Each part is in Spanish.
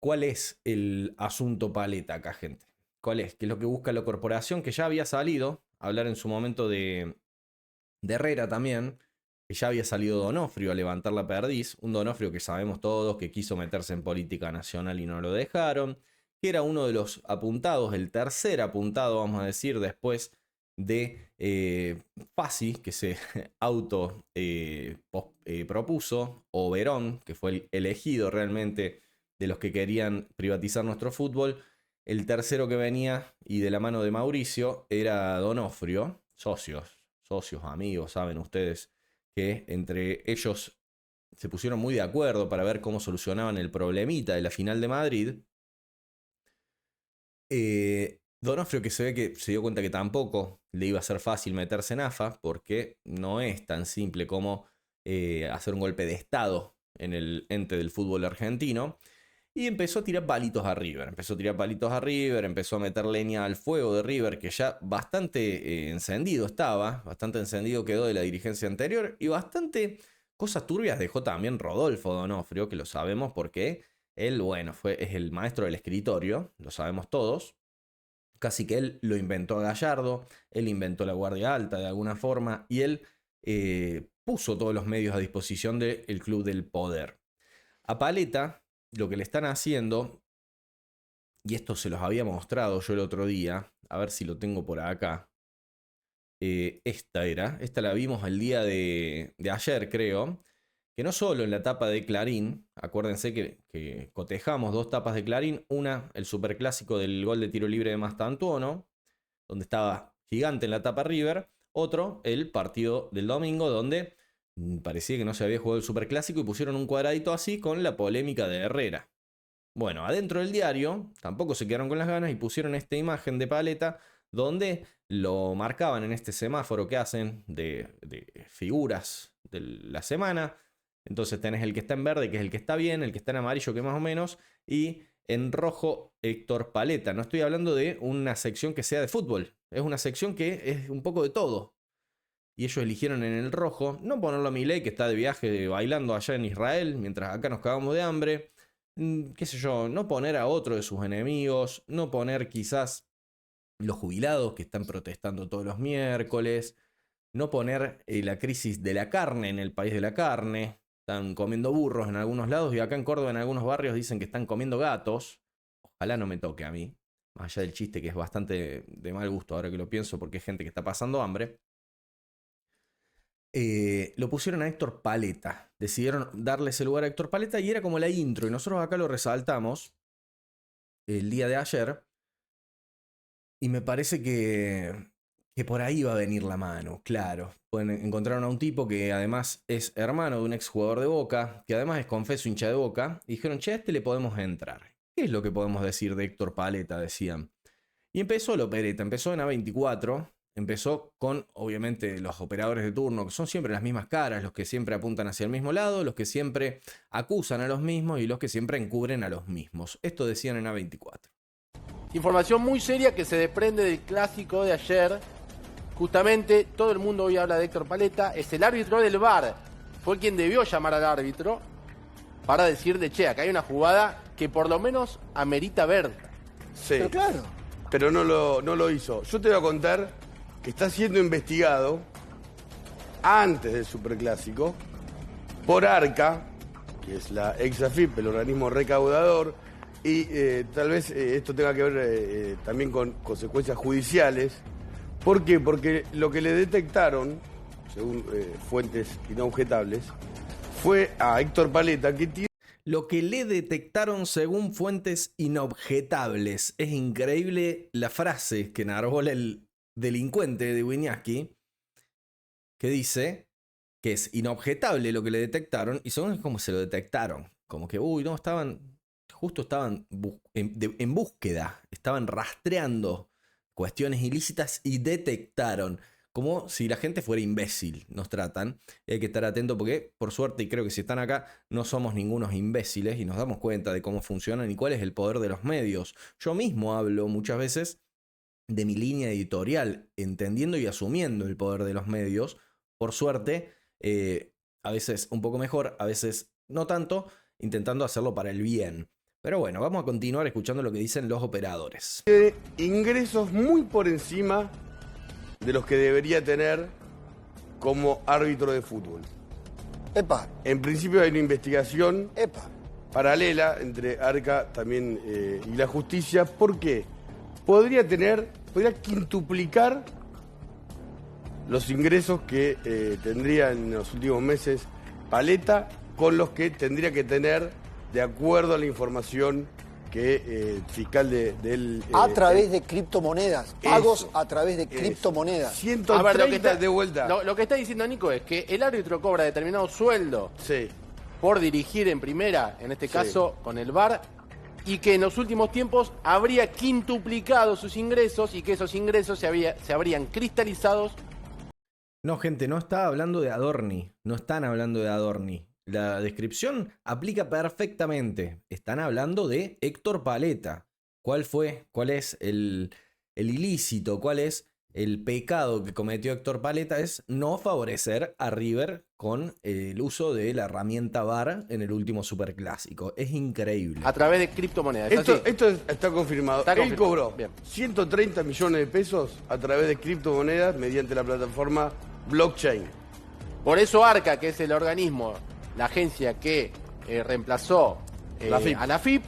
¿cuál es el asunto paleta acá, gente? ¿Cuál es? ¿Qué es lo que busca la corporación? Que ya había salido a hablar en su momento de Herrera también, que ya había salido Donofrio a levantar la perdiz, un Donofrio que sabemos todos que quiso meterse en política nacional y no lo dejaron, que era uno de los apuntados, el tercer apuntado, vamos a decir, después de Fassi, que se auto propuso, o Verón, que fue el elegido realmente de los que querían privatizar nuestro fútbol. El tercero que venía, y de la mano de Mauricio, era Donofrio, socios, amigos, saben ustedes que entre ellos se pusieron muy de acuerdo para ver cómo solucionaban el problemita de la final de Madrid. Donofrio, que se ve que se dio cuenta que tampoco le iba a ser fácil meterse en AFA, porque no es tan simple como hacer un golpe de estado en el ente del fútbol argentino. Y empezó a tirar palitos a River. Empezó a meter leña al fuego de River, que ya bastante encendido estaba, bastante encendido quedó de la dirigencia anterior, y bastante cosas turbias dejó también Rodolfo Donofrio, que lo sabemos porque él, bueno, es el maestro del escritorio, lo sabemos todos. Casi que él lo inventó a Gallardo, él inventó la Guardia Alta de alguna forma, y él puso todos los medios a disposición del Club del Poder. A Paleta, lo que le están haciendo, y esto se los había mostrado yo el otro día, a ver si lo tengo por acá. Esta la vimos el día de ayer, creo, que no solo en la tapa de Clarín, acuérdense que cotejamos dos tapas de Clarín, una, el superclásico del gol de tiro libre de Mastantuono, donde estaba gigante en la tapa River, otro, el partido del domingo, donde parecía que no se había jugado el superclásico y pusieron un cuadradito así con la polémica de Herrera. Bueno, adentro del diario tampoco se quedaron con las ganas y pusieron esta imagen de Paleta donde lo marcaban en este semáforo que hacen de figuras de la semana. Entonces tenés el que está en verde, que es el que está bien, el que está en amarillo, que más o menos, y en rojo Héctor Paleta. No estoy hablando de una sección que sea de fútbol, es una sección que es un poco de todo. Y ellos eligieron en el rojo no ponerlo a Milei, que está de viaje bailando allá en Israel, mientras acá nos cagamos de hambre. Qué sé yo, no poner a otro de sus enemigos, no poner quizás los jubilados que están protestando todos los miércoles, no poner la crisis de la carne en el país de la carne. Están comiendo burros en algunos lados y acá en Córdoba en algunos barrios dicen que están comiendo gatos. Ojalá no me toque a mí, más allá del chiste que es bastante de mal gusto ahora que lo pienso porque es gente que está pasando hambre. Lo pusieron a Héctor Paleta. Decidieron darle ese lugar a Héctor Paleta y era como la intro. Y nosotros acá lo resaltamos el día de ayer. Y me parece que por ahí va a venir la mano, claro. Encontraron a un tipo que además es hermano de un exjugador de Boca, que además es confeso hincha de Boca. Y dijeron, che, a este le podemos entrar. ¿Qué es lo que podemos decir de Héctor Paleta? Decían. Y empezó la opereta, empezó en A24, empezó con, obviamente, los operadores de turno, que son siempre las mismas caras, los que siempre apuntan hacia el mismo lado, los que siempre acusan a los mismos y los que siempre encubren a los mismos. Esto decían en A24. Información muy seria que se desprende del clásico de ayer. Justamente todo el mundo hoy habla de Héctor Paleta, es el árbitro del VAR. Fue quien debió llamar al árbitro para decir de che, acá hay una jugada que por lo menos amerita ver. Sí, Pero claro. pero no lo hizo. Yo te voy a contar que está siendo investigado antes del Superclásico por ARCA, que es la ex AFIP, el organismo recaudador, y tal vez esto tenga que ver también con consecuencias judiciales. ¿Por qué? Porque lo que le detectaron, según fuentes inobjetables, fue a Héctor Paleta que tiene... Lo que le detectaron según fuentes inobjetables. Es increíble la frase que narró el delincuente de Wiñaski, que dice que es inobjetable lo que le detectaron, y según es como se lo detectaron. Como que, uy, no, justo estaban en búsqueda, estaban rastreando cuestiones ilícitas y detectaron. Como si la gente fuera imbécil, nos tratan. Y hay que estar atento porque, por suerte, y creo que si están acá, no somos ningunos imbéciles y nos damos cuenta de cómo funcionan y cuál es el poder de los medios. Yo mismo hablo muchas veces de mi línea editorial, entendiendo y asumiendo el poder de los medios. Por suerte, a veces un poco mejor, a veces no tanto, intentando hacerlo para el bien. Pero bueno, vamos a continuar escuchando lo que dicen los operadores. Tiene ingresos muy por encima de los que debería tener como árbitro de fútbol. Epa, En principio hay una investigación epa. paralela entre Arca también y la justicia. ¿Por qué? Podría quintuplicar los ingresos que tendría en los últimos meses Paletta con los que tendría que tener de acuerdo a la información que el fiscal del... A través de criptomonedas. Pagos eso, a través de eso. criptomonedas. 130 A ver, lo que está, de vuelta. Lo que está diciendo Nico es que el árbitro cobra determinado sueldo Sí. por dirigir en primera, en este Sí. caso con el VAR, y que en los últimos tiempos habría quintuplicado sus ingresos y que esos ingresos se habrían cristalizados. No, gente, no está hablando de Adorni. No están hablando de Adorni. La descripción aplica perfectamente. Están hablando de Héctor Paletta. ¿Cuál es el ilícito? ¿Cuál es el pecado que cometió Héctor Paletta? Es no favorecer a River con el uso de la herramienta VAR en el último superclásico. Es increíble. A través de criptomonedas. ¿Es así? Esto está confirmado. Está Él confirmado. cobró Bien. 130 millones de pesos a través de criptomonedas mediante la plataforma blockchain. Por eso Arca, que es el organismo, la agencia que reemplazó La FIP. a la FIP,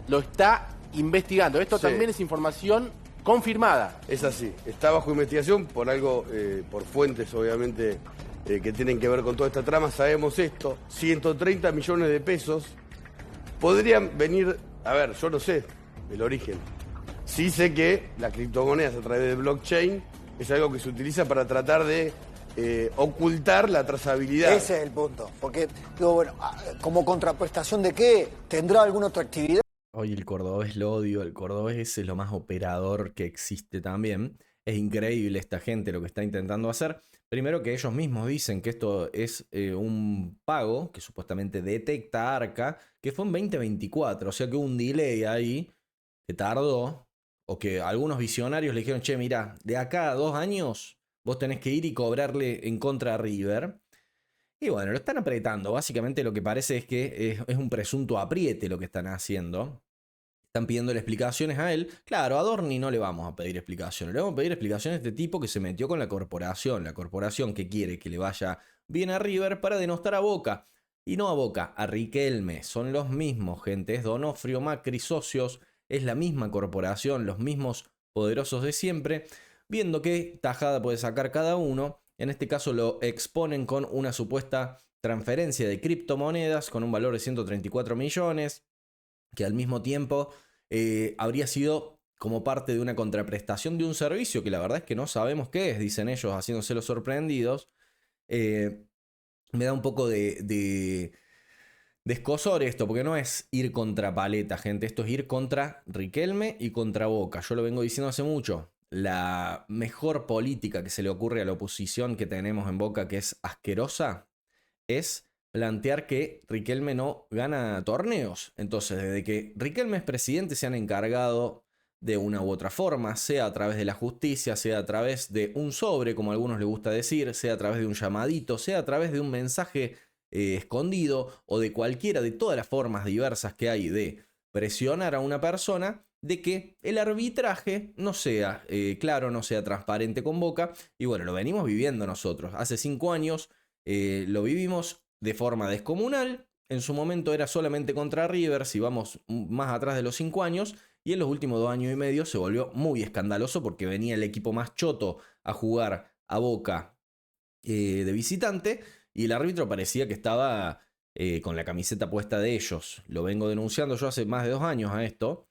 lo está investigando. Esto Sí. también es información confirmada. Es así. Está bajo investigación por algo, por fuentes obviamente que tienen que ver con toda esta trama. Sabemos esto. 130 millones de pesos podrían venir, a ver, yo no sé el origen. Sí sé que las criptomonedas a través de blockchain es algo que se utiliza para tratar de ocultar la trazabilidad. Ese es el punto. Porque, digo, bueno, como contraprestación de qué, ¿tendrá alguna otra actividad? Hoy el cordobés lo odio, el cordobés es lo más operador que existe también. Es increíble esta gente lo que está intentando hacer. Primero que ellos mismos dicen que esto es un pago que supuestamente detecta Arca, que fue en 2024, o sea que hubo un delay ahí que tardó, o que algunos visionarios le dijeron, che, mira, de acá a 2 años vos tenés que ir y cobrarle en contra a River. Y bueno, lo están apretando. Básicamente lo que parece es que es un presunto apriete lo que están haciendo. Están pidiéndole explicaciones a él. Claro, a Dorni no le vamos a pedir explicaciones. Le vamos a pedir explicaciones a este tipo que se metió con la corporación. La corporación que quiere que le vaya bien a River para denostar a Boca. Y no a Boca, a Riquelme. Son los mismos, gente. Es Donofrio, Macri, socios. Es la misma corporación, los mismos poderosos de siempre. Viendo qué tajada puede sacar cada uno. En este caso lo exponen con una supuesta transferencia de criptomonedas con un valor de 134 millones. Que al mismo tiempo habría sido como parte de una contraprestación de un servicio que la verdad es que no sabemos qué es, dicen ellos, haciéndose los sorprendidos. Me da un poco de escozor esto, porque no es ir contra Paletta, gente, esto es ir contra Riquelme y contra Boca. Yo lo vengo diciendo hace mucho. La mejor política que se le ocurre a la oposición que tenemos en Boca, que es asquerosa, es plantear que Riquelme no gana torneos. Entonces, desde que Riquelme es presidente, se han encargado de una u otra forma, sea a través de la justicia, sea a través de un sobre, como a algunos les gusta decir, sea a través de un llamadito, sea a través de un mensaje escondido o de cualquiera de todas las formas diversas que hay de presionar a una persona de que el arbitraje no sea claro, no sea transparente con Boca. Y bueno, lo venimos viviendo nosotros. Hace 5 años lo vivimos de forma descomunal. En su momento era solamente contra River, si vamos más atrás de los 5 años. Y en los últimos 2 años y medio se volvió muy escandaloso porque venía el equipo más choto a jugar a Boca de visitante. Y el árbitro parecía que estaba con la camiseta puesta de ellos. Lo vengo denunciando yo hace más de 2 años a esto.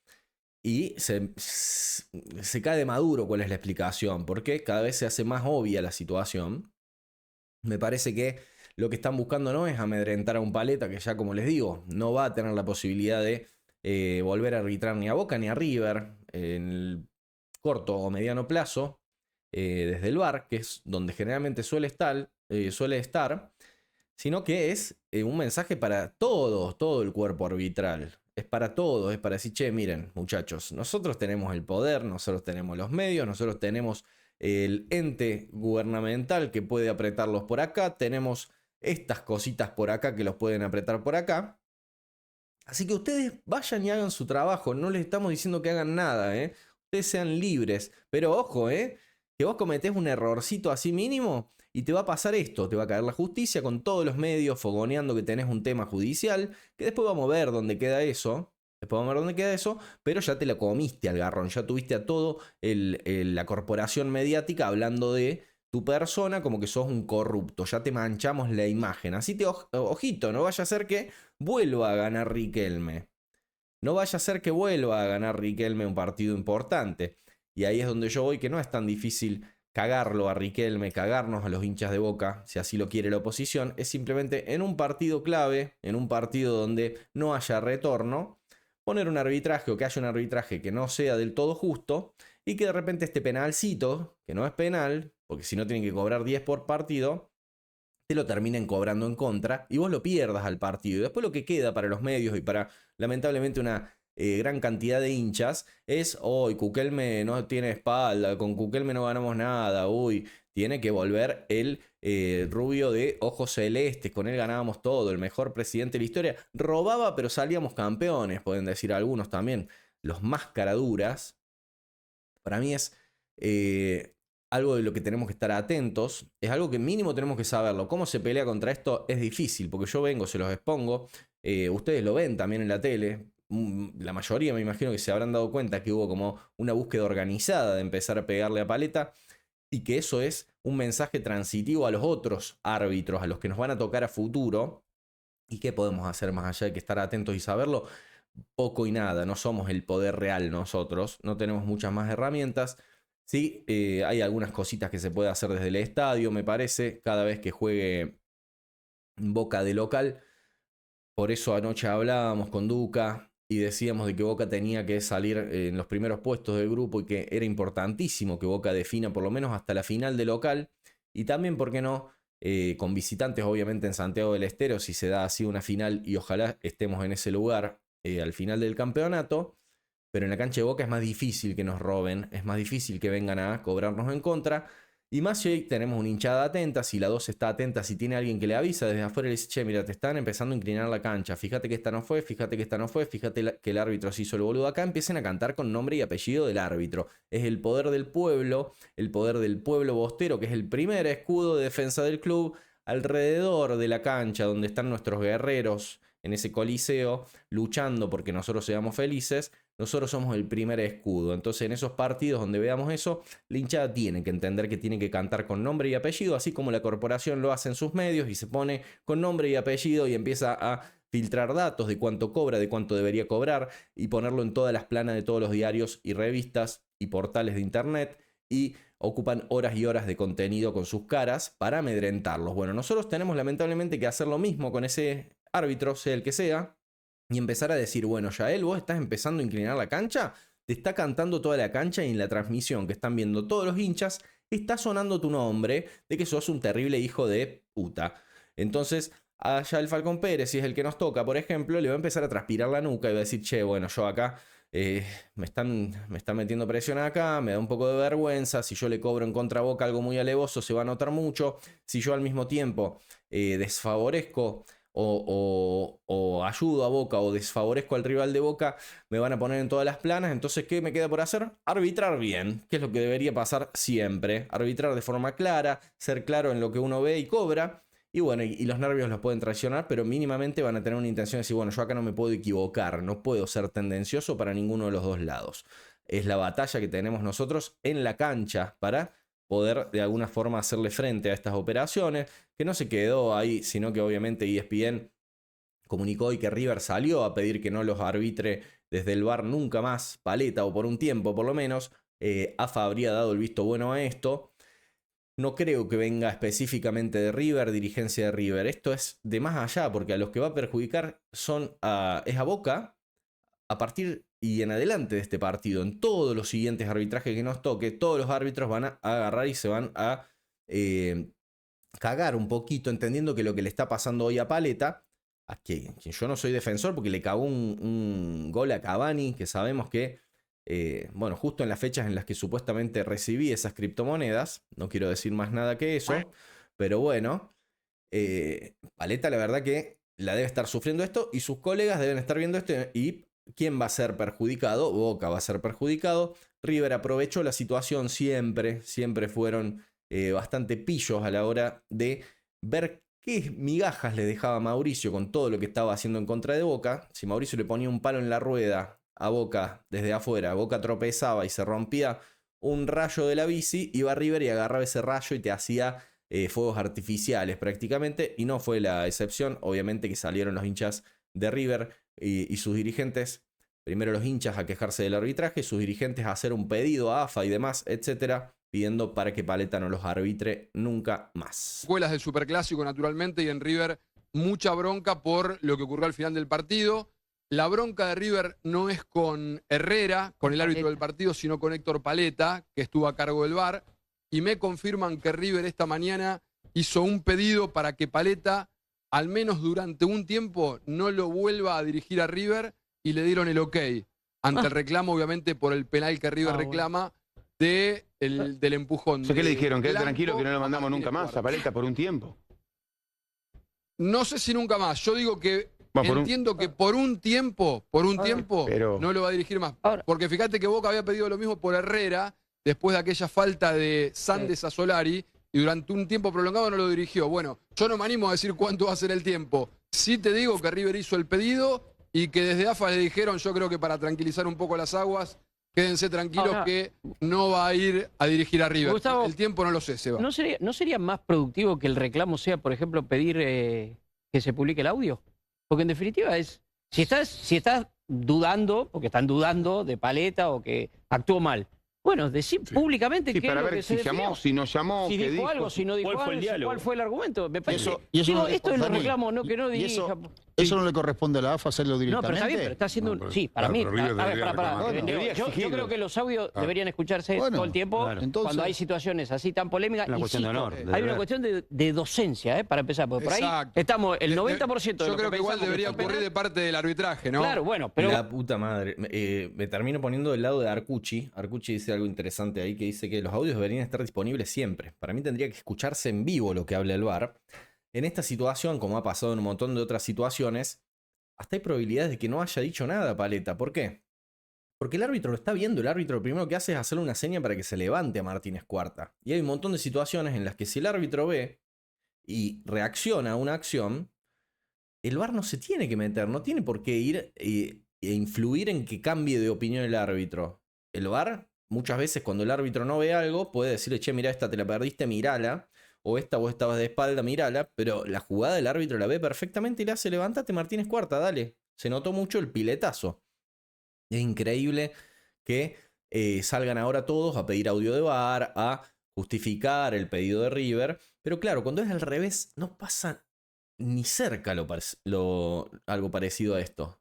Y se cae de maduro cuál es la explicación. Porque cada vez se hace más obvia la situación. Me parece que lo que están buscando no es amedrentar a un Paletta, que ya como les digo, no va a tener la posibilidad de volver a arbitrar ni a Boca ni a River en el corto o mediano plazo, desde el VAR, que es donde generalmente suele estar, sino que es un mensaje para todos, todo el cuerpo arbitral. Es para todos, es para decir, che, miren, muchachos, nosotros tenemos el poder, nosotros tenemos los medios, nosotros tenemos el ente gubernamental que puede apretarlos por acá, tenemos estas cositas por acá que los pueden apretar por acá. Así que ustedes vayan y hagan su trabajo, no les estamos diciendo que hagan nada, ¿eh? Ustedes sean libres, pero ojo, que vos cometés un errorcito así mínimo y te va a pasar esto, te va a caer la justicia con todos los medios fogoneando que tenés un tema judicial, que después vamos a ver dónde queda eso. Después vamos a ver dónde queda eso, pero ya te la comiste al garrón, ya tuviste a todo la corporación mediática hablando de tu persona como que sos un corrupto, ya te manchamos la imagen. Así te ojito, no vaya a ser que vuelva a ganar Riquelme. No vaya a ser que vuelva a ganar Riquelme un partido importante. Y ahí es donde yo voy, que no es tan difícil cagarlo a Riquelme, cagarnos a los hinchas de Boca, si así lo quiere la oposición. Es simplemente en un partido clave, en un partido donde no haya retorno, poner un arbitraje o que haya un arbitraje que no sea del todo justo y que de repente este penalcito, que no es penal, porque si no tienen que cobrar 10 por partido, te lo terminen cobrando en contra y vos lo pierdas al partido. Y después lo que queda para los medios y para lamentablemente una gran cantidad de hinchas es, hoy Cuquelme no tiene espalda, con Cuquelme no ganamos nada, uy, tiene que volver el rubio de ojos celestes, con él ganábamos todo, el mejor presidente de la historia, robaba pero salíamos campeones, pueden decir algunos también, los más caraduras. Para mí es algo de lo que tenemos que estar atentos, es algo que mínimo tenemos que saberlo. ¿Cómo se pelea contra esto? Es difícil, porque yo vengo, se los expongo, ustedes lo ven también en la tele, la mayoría me imagino que se habrán dado cuenta que hubo como una búsqueda organizada de empezar a pegarle a Paleta y que eso es un mensaje transitivo a los otros árbitros, a los que nos van a tocar a futuro. ¿Y qué podemos hacer más allá de que estar atentos y saberlo? Poco y nada, no somos el poder real nosotros, no tenemos muchas más herramientas. Sí, hay algunas cositas que se puede hacer desde el estadio, me parece, cada vez que juegue Boca de local. Por eso anoche hablábamos con Duca y decíamos de que Boca tenía que salir en los primeros puestos del grupo y que era importantísimo que Boca defina por lo menos hasta la final de local. Y también, ¿por qué no? Con visitantes, obviamente, en Santiago del Estero, si se da así una final y ojalá estemos en ese lugar al final del campeonato. Pero en la cancha de Boca es más difícil que nos roben, es más difícil que vengan a cobrarnos en contra. Y más si hoy tenemos una hinchada atenta, si la 2 está atenta, si tiene alguien que le avisa desde afuera y le dice, che, mira, te están empezando a inclinar la cancha, fíjate que esta no fue, fíjate que esta no fue, fíjate que el árbitro se hizo el boludo acá, empiecen a cantar con nombre y apellido del árbitro. Es el poder del pueblo bostero, que es el primer escudo de defensa del club, alrededor de la cancha donde están nuestros guerreros en ese coliseo, luchando porque nosotros seamos felices. Nosotros somos el primer escudo. Entonces, en esos partidos donde veamos eso, la hinchada tiene que entender que tiene que cantar con nombre y apellido, así como la corporación lo hace en sus medios y se pone con nombre y apellido y empieza a filtrar datos de cuánto cobra, de cuánto debería cobrar y ponerlo en todas las planas de todos los diarios y revistas y portales de internet y ocupan horas y horas de contenido con sus caras para amedrentarlos. Bueno, nosotros tenemos lamentablemente que hacer lo mismo con ese árbitro, sea el que sea, y empezar a decir, bueno, Yael, vos estás empezando a inclinar la cancha, te está cantando toda la cancha y en la transmisión que están viendo todos los hinchas, está sonando tu nombre de que sos un terrible hijo de puta. Entonces, a Yael Falcón Pérez, si es el que nos toca, por ejemplo, le va a empezar a transpirar la nuca y va a decir, che, bueno, yo acá me están metiendo presión acá, me da un poco de vergüenza, si yo le cobro en contra Boca algo muy alevoso, se va a notar mucho, si yo al mismo tiempo desfavorezco o ayudo a Boca o desfavorezco al rival de Boca, me van a poner en todas las planas. Entonces, ¿qué me queda por hacer? Arbitrar bien, que es lo que debería pasar siempre. Arbitrar de forma clara, ser claro en lo que uno ve y cobra. Y bueno, y los nervios los pueden traicionar, pero mínimamente van a tener una intención de decir, bueno, yo acá no me puedo equivocar, no puedo ser tendencioso para ninguno de los dos lados. Es la batalla que tenemos nosotros en la cancha para poder de alguna forma hacerle frente a estas operaciones, que no se quedó ahí, sino que obviamente ESPN comunicó y que River salió a pedir que no los arbitre desde el VAR nunca más, Paleta, o por un tiempo por lo menos. AFA habría dado el visto bueno a esto. No creo que venga específicamente de River, dirigencia de River. Esto es de más allá, porque a los que va a perjudicar es a Boca a partir y en adelante de este partido. En todos los siguientes arbitrajes que nos toque, todos los árbitros van a agarrar y se van a cagar un poquito, entendiendo que lo que le está pasando hoy a Paleta, a quien yo no soy defensor porque le cagó un gol a Cavani, que sabemos que bueno, justo en las fechas en las que supuestamente recibí esas criptomonedas, no quiero decir más nada que eso, pero bueno, Paleta la verdad que la debe estar sufriendo esto y sus colegas deben estar viendo esto. ¿Y quién va a ser perjudicado? Boca va a ser perjudicado. River aprovechó la situación siempre fueron bastante pillos a la hora de ver qué migajas le dejaba Mauricio con todo lo que estaba haciendo en contra de Boca. Si Mauricio le ponía un palo en la rueda a Boca desde afuera, Boca tropezaba y se rompía un rayo de la bici, iba River y agarraba ese rayo y te hacía fuegos artificiales prácticamente, y no fue la excepción. Obviamente que salieron los hinchas de River y sus dirigentes, primero los hinchas a quejarse del arbitraje, sus dirigentes a hacer un pedido a AFA y demás, etcétera, pidiendo para que Paletta no los arbitre nunca más. Escuelas del Superclásico, naturalmente, y en River mucha bronca por lo que ocurrió al final del partido. La bronca de River no es con Herrera, con el árbitro del partido, sino con Héctor Paletta, que estuvo a cargo del VAR. Y me confirman que River esta mañana hizo un pedido para que Paletta, al menos durante un tiempo, no lo vuelva a dirigir a River, y le dieron el ok. Ante el reclamo, obviamente, por el penal que River reclama del empujón. ¿Qué le dijeron? Quédate Blanco tranquilo que no lo mandamos nunca más a Cuarta. Paletta por un tiempo. No sé si nunca más. Yo digo que Bueno, entiendo que por un tiempo pero- no lo va a dirigir más. Ahora- Porque fíjate que Boca había pedido lo mismo por Herrera después de aquella falta de Sandes a Solari, y durante un tiempo prolongado no lo dirigió. Bueno, yo no me animo a decir cuánto va a ser el tiempo. Sí te digo que River hizo el pedido y que desde AFA le dijeron, yo creo que para tranquilizar un poco las aguas, quédense tranquilos Ahora- que no va a ir a dirigir a River. Gustavo, el tiempo no lo sé, Seba. ¿No sería más productivo que el reclamo sea, por ejemplo, pedir que se publique el audio? Porque en definitiva es, si estás dudando, porque están dudando de Paletta o que actuó mal, bueno, decir públicamente Sí, qué es para lo ver que se si llamó, definió. si no llamó, Si qué dijo dijo. algo, si no dijo ¿Cuál fue el algo, diálogo? cuál fue el argumento. Me parece y eso digo, no le- esto es un Dani, reclamo, no que no y dirija. eso no le corresponde a la AFA hacerlo No, directamente. pero está bien, pero está haciendo No, un... Sí, para claro, mí... pero River A ver, debería pará. reclamar. Yo Debería exigirlo. creo que los audios deberían escucharse Bueno, todo el tiempo claro. Entonces- cuando hay situaciones así tan polémicas. Una cuestión de Insisto, honor, de hay una deber. cuestión de docencia, para empezar, porque por ahí Exacto. estamos el 90% de Yo lo creo que igual pensamos debería es penal. ocurrir de parte del arbitraje, ¿no? Claro, bueno, pero... La puta madre. Me termino poniendo del lado de Arcucci. Arcucci dice algo interesante ahí, que dice que los audios deberían estar disponibles siempre. Para mí tendría que escucharse en vivo lo que habla el VAR. En esta situación, como ha pasado en un montón de otras situaciones, hasta hay probabilidades de que no haya dicho nada Paletta. ¿Por qué? Porque el árbitro lo está viendo. El árbitro lo primero que hace es hacerle una seña para que se levante a Martínez Cuarta. Y hay un montón de situaciones en las que si el árbitro ve y reacciona a una acción, el VAR no se tiene que meter, no tiene por qué ir e influir en que cambie de opinión el árbitro. El VAR, muchas veces cuando el árbitro no ve algo, puede decirle, che, mira, esta te la perdiste, mirala. O esta vos estabas de espalda, mirala. Pero la jugada del árbitro la ve perfectamente y le hace, levántate Martínez Cuarta, dale. Se notó mucho el piletazo. Es increíble que salgan ahora todos a pedir audio de VAR, a justificar el pedido de River. Pero claro, cuando es al revés, no pasa ni cerca algo parecido a esto.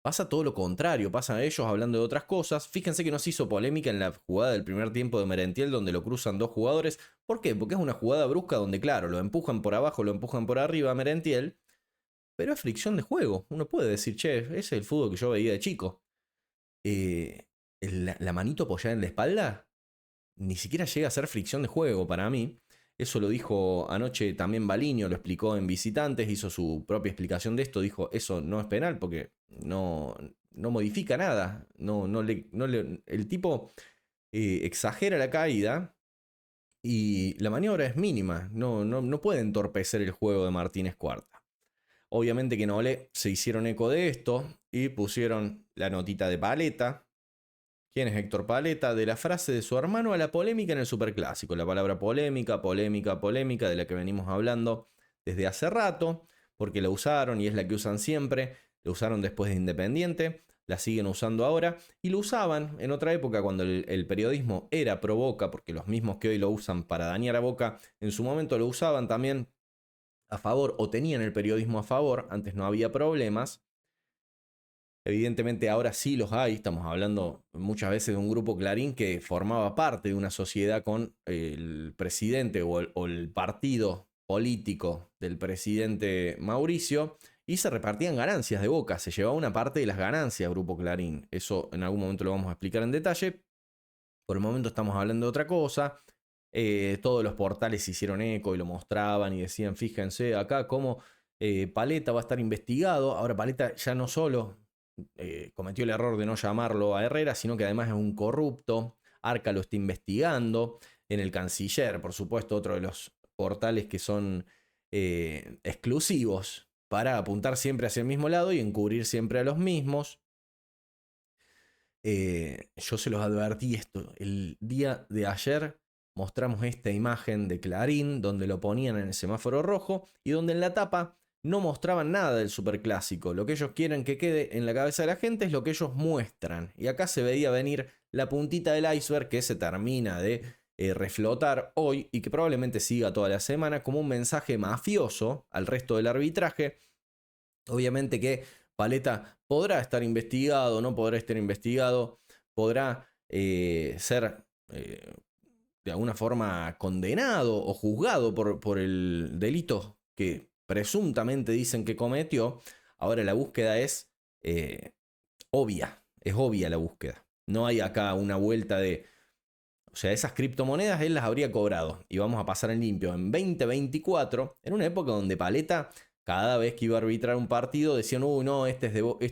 Pasa todo lo contrario, pasan ellos hablando de otras cosas. Fíjense que no se hizo polémica en la jugada del primer tiempo de Merentiel donde lo cruzan dos jugadores. ¿Por qué? Porque es una jugada brusca donde, claro, lo empujan por abajo, lo empujan por arriba a Merentiel. Pero es fricción de juego. Uno puede decir, che, ese es el fútbol que yo veía de chico. La manito apoyada en la espalda ni siquiera llega a ser fricción de juego para mí. Eso lo dijo anoche también Baliño, lo explicó en Visitantes, hizo su propia explicación de esto, dijo eso no es penal porque no modifica nada, el tipo exagera la caída y la maniobra es mínima, no puede entorpecer el juego de Martínez Cuarta. Obviamente que en Olé se hicieron eco de esto y pusieron la notita de Paletta. ¿Quién es Héctor Paletta? De la frase de su hermano a la polémica en el Superclásico. La palabra polémica, de la que venimos hablando desde hace rato, porque la usaron y es la que usan siempre. La usaron después de Independiente, la siguen usando ahora y lo usaban en otra época cuando el periodismo era pro Boca, porque los mismos que hoy lo usan para dañar a Boca, en su momento lo usaban también a favor o tenían el periodismo a favor. Antes no había problemas. Evidentemente ahora sí los hay, estamos hablando muchas veces de un grupo Clarín que formaba parte de una sociedad con el presidente o el partido político del presidente Mauricio y se repartían ganancias de Boca, se llevaba una parte de las ganancias Grupo Clarín. Eso en algún momento lo vamos a explicar en detalle. Por el momento estamos hablando de otra cosa. Todos los portales se hicieron eco y lo mostraban y decían, fíjense acá cómo Paletta va a estar investigado. Ahora Paletta ya no solo cometió el error de no llamarlo a Herrera, sino que además es un corrupto. Arca lo está investigando. En el Canciller, por supuesto, otro de los portales que son exclusivos para apuntar siempre hacia el mismo lado y encubrir siempre a los mismos. Yo se los advertí esto. El día de ayer mostramos esta imagen de Clarín donde lo ponían en el semáforo rojo y donde en la tapa no mostraban nada del superclásico. Lo que ellos quieren que quede en la cabeza de la gente es lo que ellos muestran. Y acá se veía venir la puntita del iceberg que se termina de reflotar hoy y que probablemente siga toda la semana como un mensaje mafioso al resto del arbitraje. Obviamente que Paletta podrá estar investigado, no podrá estar investigado, podrá ser de alguna forma condenado o juzgado por el delito que presuntamente dicen que cometió. Ahora la búsqueda es obvia la búsqueda. No hay acá una vuelta de... O sea, esas criptomonedas él las habría cobrado y vamos a pasar en limpio en 2024, en una época donde Paletta cada vez que iba a arbitrar un partido decían, no, este es de Boca,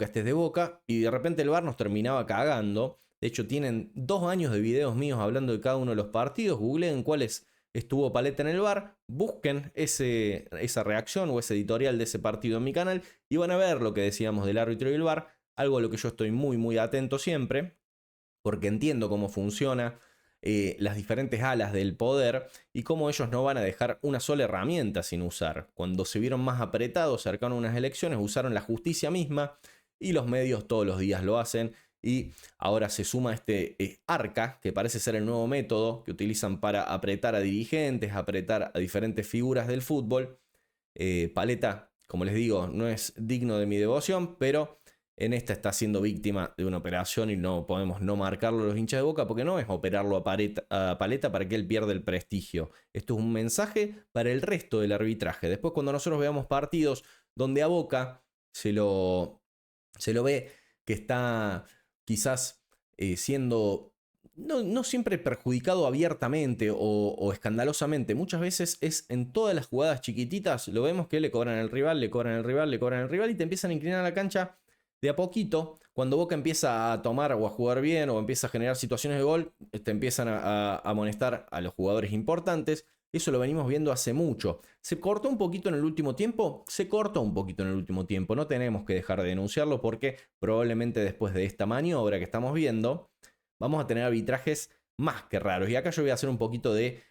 este es de Boca, y de repente el VAR nos terminaba cagando. De hecho, tienen 2 años de videos míos hablando de cada uno de los partidos. Googleen cuáles estuvo Paletta en el VAR, busquen esa reacción o ese editorial de ese partido en mi canal y van a ver lo que decíamos del árbitro y el VAR, algo a lo que yo estoy muy muy atento siempre, porque entiendo cómo funciona las diferentes alas del poder y cómo ellos no van a dejar una sola herramienta sin usar. Cuando se vieron más apretados cercano a unas elecciones, usaron la justicia misma y los medios todos los días lo hacen. Y ahora se suma este Arca, que parece ser el nuevo método que utilizan para apretar a dirigentes, apretar a diferentes figuras del fútbol. Paletta, como les digo, no es digno de mi devoción, pero en esta está siendo víctima de una operación y no podemos no marcarlo los hinchas de Boca porque no es operarlo a Paletta para que él pierda el prestigio. Esto es un mensaje para el resto del arbitraje. Después cuando nosotros veamos partidos donde a Boca se lo ve que está quizás siendo no siempre perjudicado abiertamente o escandalosamente. Muchas veces es en todas las jugadas chiquititas, lo vemos que le cobran al rival, le cobran al rival, le cobran al rival y te empiezan a inclinar la cancha de a poquito. Cuando Boca empieza a tomar o a jugar bien o empieza a generar situaciones de gol, te empiezan a amonestar a los jugadores importantes. Eso lo venimos viendo hace mucho. ¿Se cortó un poquito en el último tiempo? Se cortó un poquito en el último tiempo. No tenemos que dejar de denunciarlo porque probablemente después de esta maniobra que estamos viendo, vamos a tener arbitrajes más que raros. Y acá yo voy a hacer un poquito de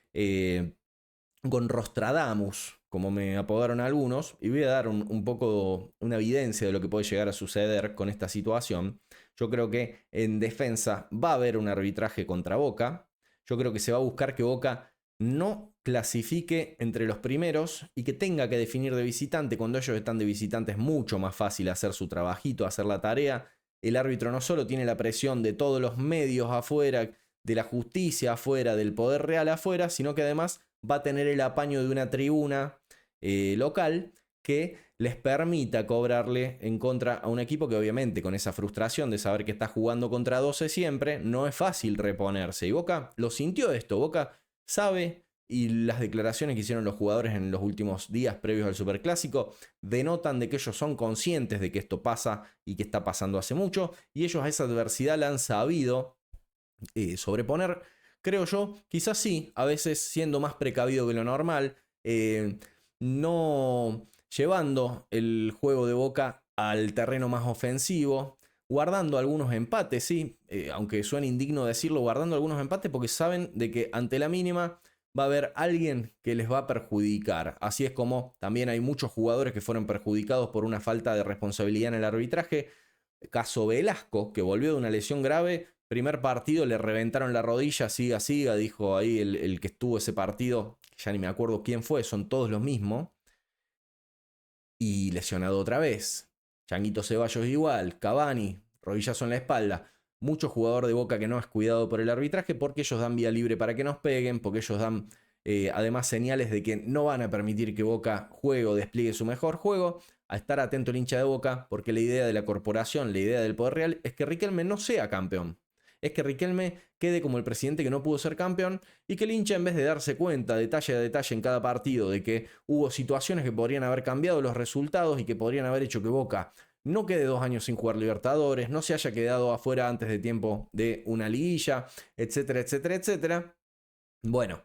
Gonrostradamus, como me apodaron algunos, y voy a dar un poco una evidencia de lo que puede llegar a suceder con esta situación. Yo creo que en defensa va a haber un arbitraje contra Boca. Yo creo que se va a buscar que Boca no clasifique entre los primeros y que tenga que definir de visitante. Cuando ellos están de visitante es mucho más fácil hacer su trabajito, hacer la tarea. El árbitro no solo tiene la presión de todos los medios afuera, de la justicia afuera, del poder real afuera, sino que además va a tener el apaño de una tribuna local que les permita cobrarle en contra a un equipo que obviamente con esa frustración de saber que está jugando contra 12 siempre, no es fácil reponerse. Y Boca lo sintió esto, Boca sabe, y las declaraciones que hicieron los jugadores en los últimos días previos al Superclásico denotan de que ellos son conscientes de que esto pasa y que está pasando hace mucho, y ellos a esa adversidad la han sabido sobreponer, creo yo, quizás sí, a veces siendo más precavido que lo normal, no llevando el juego de Boca al terreno más ofensivo, guardando algunos empates, sí, aunque suene indigno decirlo, guardando algunos empates porque saben de que ante la mínima va a haber alguien que les va a perjudicar. Así es como también hay muchos jugadores que fueron perjudicados por una falta de responsabilidad en el arbitraje. Caso Velasco, que volvió de una lesión grave, primer partido le reventaron la rodilla, siga, dijo ahí el que estuvo ese partido, ya ni me acuerdo quién fue, son todos los mismos, y lesionado otra vez. Changuito Ceballos igual, Cavani, rodillazo en la espalda. Mucho jugador de Boca que no es cuidado por el arbitraje porque ellos dan vía libre para que nos peguen, porque ellos dan además señales de que no van a permitir que Boca juegue o despliegue su mejor juego. A estar atento el hincha de Boca, porque la idea de la corporación, la idea del poder real es que Riquelme no sea campeón. es que Riquelme quede como el presidente que no pudo ser campeón y que el hincha, en vez de darse cuenta detalle a detalle en cada partido de que hubo situaciones que podrían haber cambiado los resultados y que podrían haber hecho que Boca no quede 2 años sin jugar Libertadores, no se haya quedado afuera antes de tiempo de una liguilla, etcétera, etcétera, etcétera. Bueno,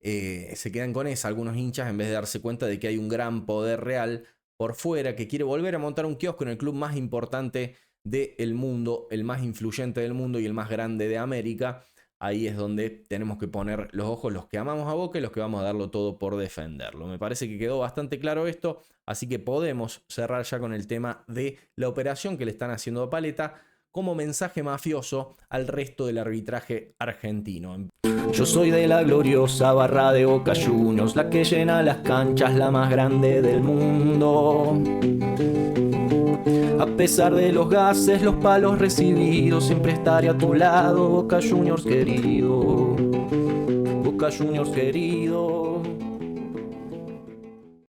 se quedan con esa algunos hinchas en vez de darse cuenta de que hay un gran poder real por fuera que quiere volver a montar un kiosco en el club más importante del mundo, el más influyente del mundo y el más grande de América. Ahí es donde tenemos que poner los ojos, los que amamos a Boca y los que vamos a darlo todo por defenderlo. Me parece que quedó bastante claro esto, así que podemos cerrar ya con el tema de la operación que le están haciendo a Paletta como mensaje mafioso al resto del arbitraje argentino. Yo soy de la gloriosa barra de Boca Juniors, la que llena las canchas, la más grande del mundo. A pesar de los gases, los palos recibidos, siempre estaré a tu lado, Boca Juniors querido. Boca Juniors querido.